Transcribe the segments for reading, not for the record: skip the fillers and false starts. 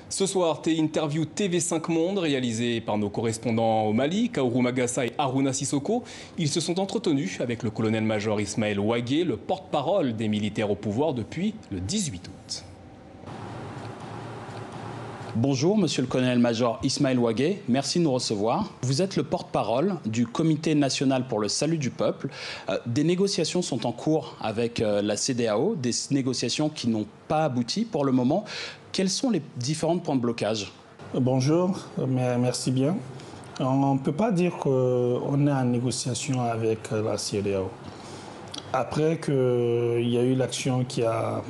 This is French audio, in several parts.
Ce soir, interview TV5 Monde réalisée par nos correspondants au Mali, Kaourou Magassa et Harouna Sissoko. Ils se sont entretenus avec le colonel-major Ismaël Ouagué, le porte-parole des militaires au pouvoir depuis le 18 août. Bonjour, monsieur le colonel-major Ismaël Ouagué, merci de nous recevoir. Vous êtes le porte-parole du Comité national pour le salut du peuple. Des négociations sont en cours avec la CEDEAO, des négociations qui n'ont pas abouti pour le moment. Quels sont les différents points de blocage? Bonjour, merci bien. On ne peut pas dire qu'on est en négociation avec la CEDEAO. Après qu'il y a eu l'action qui a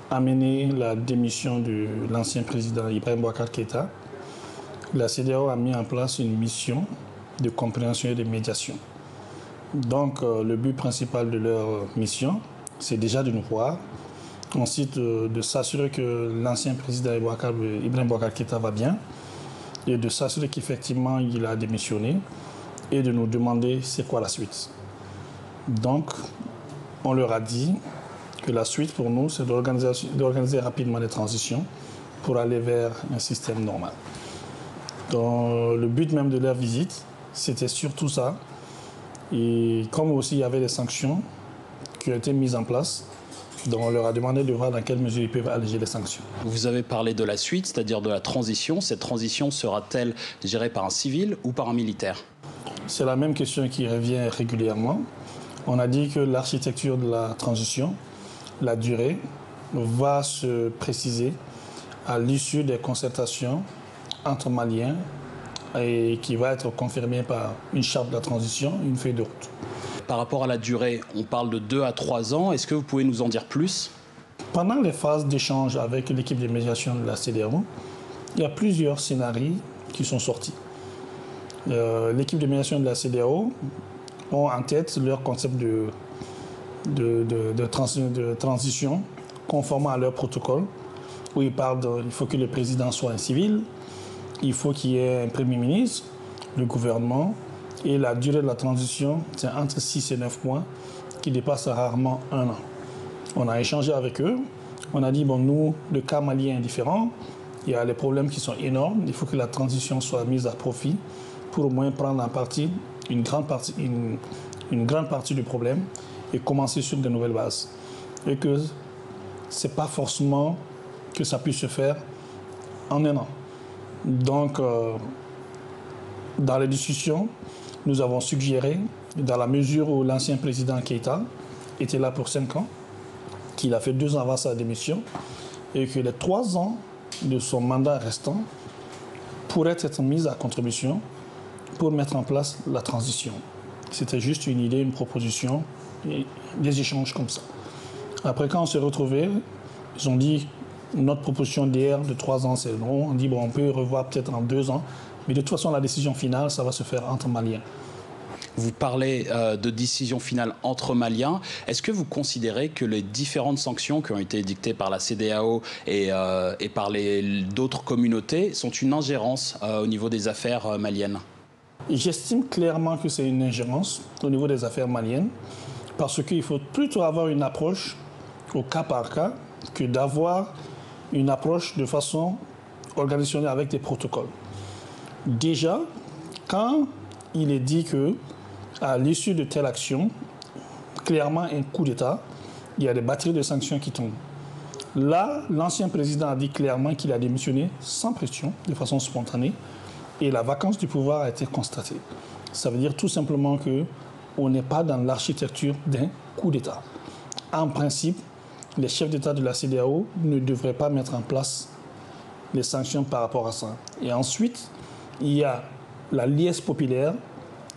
amené la démission de l'ancien président Ibrahim Boubacar Keïta, la CEDEAO a mis en place une mission de compréhension et de médiation. Donc le but principal de leur mission, c'est déjà de nous voir, ensuite de s'assurer que l'ancien président Ibrahim Boubacar Keïta va bien et de s'assurer qu'effectivement il a démissionné et de nous demander c'est quoi la suite. Donc on leur a dit que la suite pour nous, c'est d'organiser rapidement les transitions pour aller vers un système normal. Donc, le but même de leur visite, c'était surtout ça. Et comme aussi il y avait des sanctions qui ont été mises en place, donc on leur a demandé de voir dans quelle mesure ils peuvent alléger les sanctions. Vous avez parlé de la suite, c'est-à-dire de la transition. Cette transition sera-t-elle gérée par un civil ou par un militaire? C'est la même question qui revient régulièrement. On a dit que l'architecture de la transition, la durée, va se préciser à l'issue des concertations entre Maliens et qui va être confirmée par une charte de la transition, une feuille de route. Par rapport à la durée, on parle de 2 à 3 ans. Est-ce que vous pouvez nous en dire plus? Pendant les phases d'échange avec l'équipe de médiation de la CEDEAO, il y a plusieurs scénarios qui sont sortis. L'équipe de médiation de la CEDEAO ont en tête leur concept de transition conformément à leur protocole, où ils parlent qu'il faut que le président soit un civil, il faut qu'il y ait un premier ministre, le gouvernement, et la durée de la transition, c'est entre 6 et 9 mois, qui dépasse rarement 1 an. On a échangé avec eux, on a dit, bon, nous, le cas malien est différent, il y a les problèmes qui sont énormes, il faut que la transition soit mise à profit pour au moins prendre en partie une grande partie du problème et commencer sur de nouvelles bases. Et que ce n'est pas forcément que ça puisse se faire en 1 an. Donc, dans les discussions, nous avons suggéré, dans la mesure où l'ancien président Keïta était là pour 5 ans, qu'il a fait 2 ans avant sa démission, et que les 3 ans de son mandat restant pourraient être mis à contribution pour mettre en place la transition. C'était juste une idée, une proposition, et des échanges comme ça. Après, quand on s'est retrouvés, ils ont dit notre proposition d'hier de 3 ans, c'est non. On dit bon, on peut revoir peut-être en 2 ans, mais de toute façon, la décision finale, ça va se faire entre Maliens. Vous parlez de décision finale entre Maliens. Est-ce que vous considérez que les différentes sanctions qui ont été édictées par la CEDEAO et par d'autres communautés sont une ingérence au niveau des affaires maliennes? J'estime clairement que c'est une ingérence au niveau des affaires maliennes, parce qu'il faut plutôt avoir une approche au cas par cas que d'avoir une approche de façon organisationnelle avec des protocoles. Déjà, quand il est dit que à l'issue de telle action, clairement un coup d'État, il y a des batteries de sanctions qui tombent. Là, l'ancien président a dit clairement qu'il a démissionné sans pression, de façon spontanée, et la vacance du pouvoir a été constatée. Ça veut dire tout simplement qu'on n'est pas dans l'architecture d'un coup d'État. En principe, les chefs d'État de la CEDEAO ne devraient pas mettre en place les sanctions par rapport à ça. Et ensuite, il y a la liesse populaire.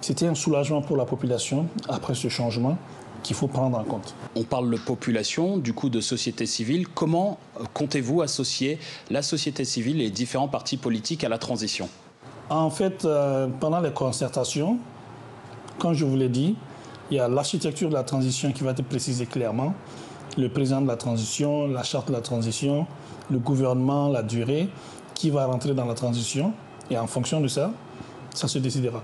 C'était un soulagement pour la population après ce changement qu'il faut prendre en compte. On parle de population, du coup de société civile. Comment comptez-vous associer la société civile et les différents partis politiques à la transition? En fait, pendant les concertations, comme je vous l'ai dit, il y a l'architecture de la transition qui va être précisée clairement, le président de la transition, la charte de la transition, le gouvernement, la durée, qui va rentrer dans la transition. Et en fonction de ça, ça se décidera.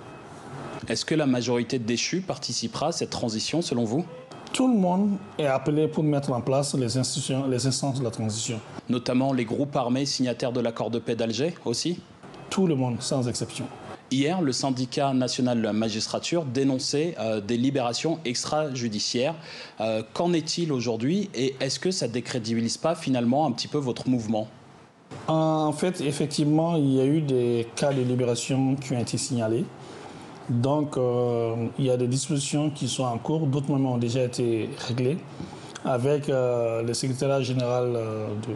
Est-ce que la majorité de déchus participera à cette transition selon vous? Tout le monde est appelé pour mettre en place les instances de la transition. Notamment les groupes armés signataires de l'accord de paix d'Alger aussi? Tout le monde, sans exception. Hier, le syndicat national de la magistrature dénonçait des libérations extrajudiciaires. Qu'en est-il aujourd'hui et est-ce que ça ne décrédibilise pas finalement un petit peu votre mouvement? En fait, effectivement, il y a eu des cas de libération qui ont été signalés. Donc, il y a des dispositions qui sont en cours, d'autres moments ont déjà été réglées avec le secrétariat général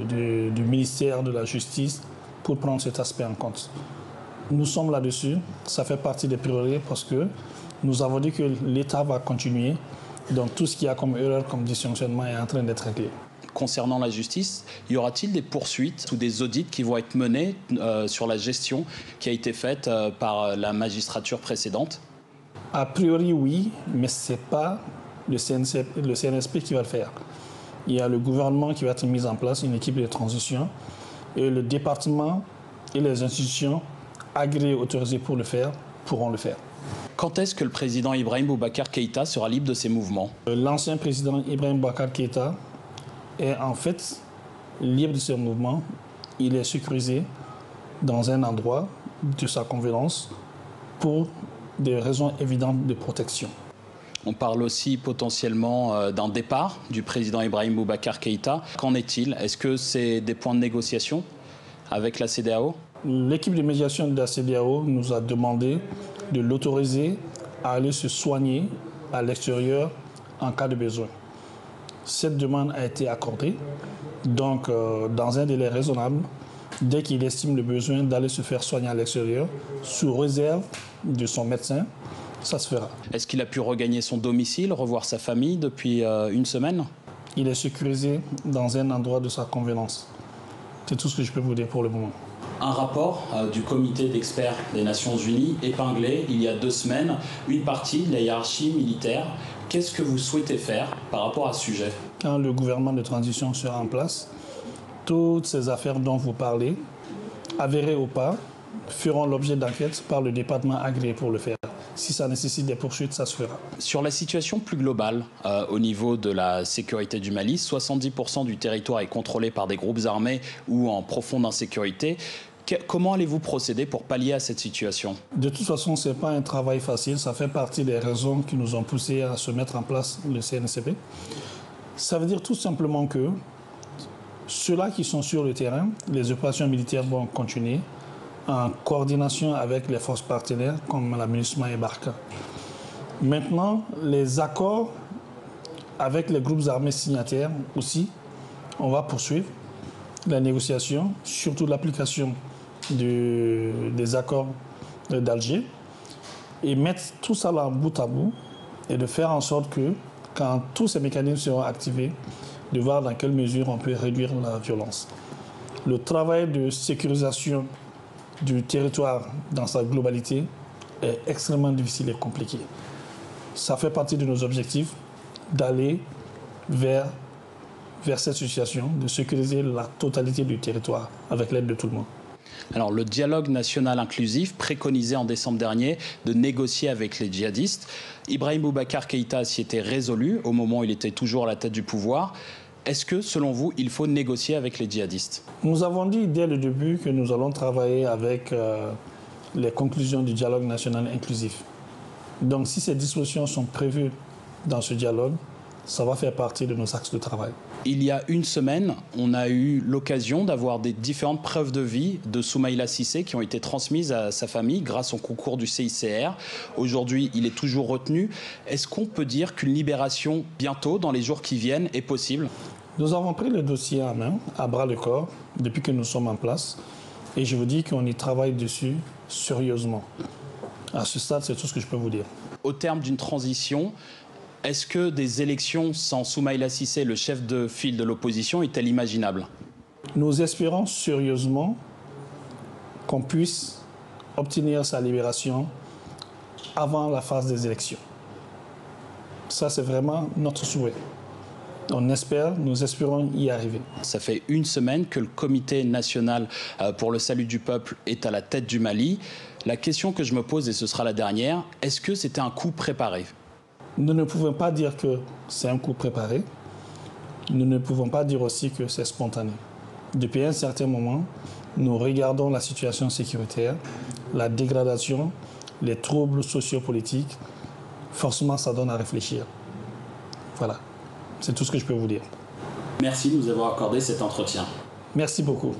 du ministère de la Justice pour prendre cet aspect en compte. Nous sommes là-dessus, ça fait partie des priorités parce que nous avons dit que l'État va continuer. Donc, tout ce qu'il y a comme erreur, comme dysfonctionnement est en train d'être réglé. Concernant la justice, y aura-t-il des poursuites ou des audits qui vont être menés sur la gestion qui a été faite par la magistrature précédente? A priori, oui, mais ce n'est pas le CNSP qui va le faire. Il y a le gouvernement qui va être mis en place, une équipe de transition, et le département et les institutions agréées, autorisées pour le faire, pourront le faire. Quand est-ce que le président Ibrahim Boubacar Keïta sera libre de ses mouvements? L'ancien président Ibrahim Boubacar Keïta est en fait libre de ses mouvements. Il est sécurisé dans un endroit de sa convenance pour des raisons évidentes de protection. On parle aussi potentiellement d'un départ du président Ibrahim Boubacar Keïta. Qu'en est-il? Est-ce que c'est des points de négociation avec la CEDEAO? L'équipe de médiation de la CEDEAO nous a demandé de l'autoriser à aller se soigner à l'extérieur en cas de besoin. Cette demande a été accordée, donc dans un délai raisonnable, dès qu'il estime le besoin d'aller se faire soigner à l'extérieur, sous réserve de son médecin, ça se fera. Est-ce qu'il a pu regagner son domicile, revoir sa famille depuis une semaine? Il est sécurisé dans un endroit de sa convenance. C'est tout ce que je peux vous dire pour le moment. Un rapport du comité d'experts des Nations Unies épinglait il y a 2 semaines une partie de la hiérarchie militaire. Qu'est-ce que vous souhaitez faire par rapport à ce sujet? Quand le gouvernement de transition sera en place, toutes ces affaires dont vous parlez, avérées ou pas, feront l'objet d'enquêtes par le département agréé pour le faire. Si ça nécessite des poursuites, ça se fera. Sur la situation plus globale, au niveau de la sécurité du Mali, 70% du territoire est contrôlé par des groupes armés ou en profonde insécurité. Comment allez-vous procéder pour pallier à cette situation? De toute façon, ce n'est pas un travail facile. Ça fait partie des raisons qui nous ont poussés à se mettre en place le CNSP. Ça veut dire tout simplement que ceux-là qui sont sur le terrain, les opérations militaires vont continuer en coordination avec les forces partenaires comme la MINUSMA et Barkhane. Maintenant, les accords avec les groupes armés signataires aussi, on va poursuivre la négociation, surtout l'application des accords d'Alger, et mettre tout ça là bout à bout et de faire en sorte que, quand tous ces mécanismes seront activés, de voir dans quelle mesure on peut réduire la violence. Le travail de sécurisation du territoire dans sa globalité est extrêmement difficile et compliqué. Ça fait partie de nos objectifs d'aller vers cette situation, de sécuriser la totalité du territoire avec l'aide de tout le monde. Alors, le dialogue national inclusif préconisait en décembre dernier de négocier avec les djihadistes. Ibrahim Boubacar Keïta s'y était résolu au moment où il était toujours à la tête du pouvoir. Est-ce que, selon vous, il faut négocier avec les djihadistes? Nous avons dit dès le début que nous allons travailler avec les conclusions du dialogue national inclusif. Donc, si ces dispositions sont prévues dans ce dialogue, ça va faire partie de nos axes de travail. Il y a 1 semaine, on a eu l'occasion d'avoir des différentes preuves de vie de Soumaïla Cissé qui ont été transmises à sa famille grâce au concours du CICR. Aujourd'hui, il est toujours retenu. Est-ce qu'on peut dire qu'une libération bientôt, dans les jours qui viennent, est possible? Nous avons pris le dossier en main, à bras le corps, depuis que nous sommes en place. Et je vous dis qu'on y travaille dessus sérieusement. À ce stade, c'est tout ce que je peux vous dire. Au terme d'une transition, est-ce que des élections sans Soumaïla Cissé, le chef de file de l'opposition, est-elle imaginable? Nous espérons sérieusement qu'on puisse obtenir sa libération avant la phase des élections. Ça, c'est vraiment notre souhait. Nous espérons y arriver. Ça fait 1 semaine que le Comité national pour le salut du peuple est à la tête du Mali. La question que je me pose, et ce sera la dernière, est-ce que c'était un coup préparé? Nous ne pouvons pas dire que c'est un coup préparé. Nous ne pouvons pas dire aussi que c'est spontané. Depuis un certain moment, nous regardons la situation sécuritaire, la dégradation, les troubles sociopolitiques. Forcément, ça donne à réfléchir. Voilà, c'est tout ce que je peux vous dire. Merci de nous avoir accordé cet entretien. Merci beaucoup.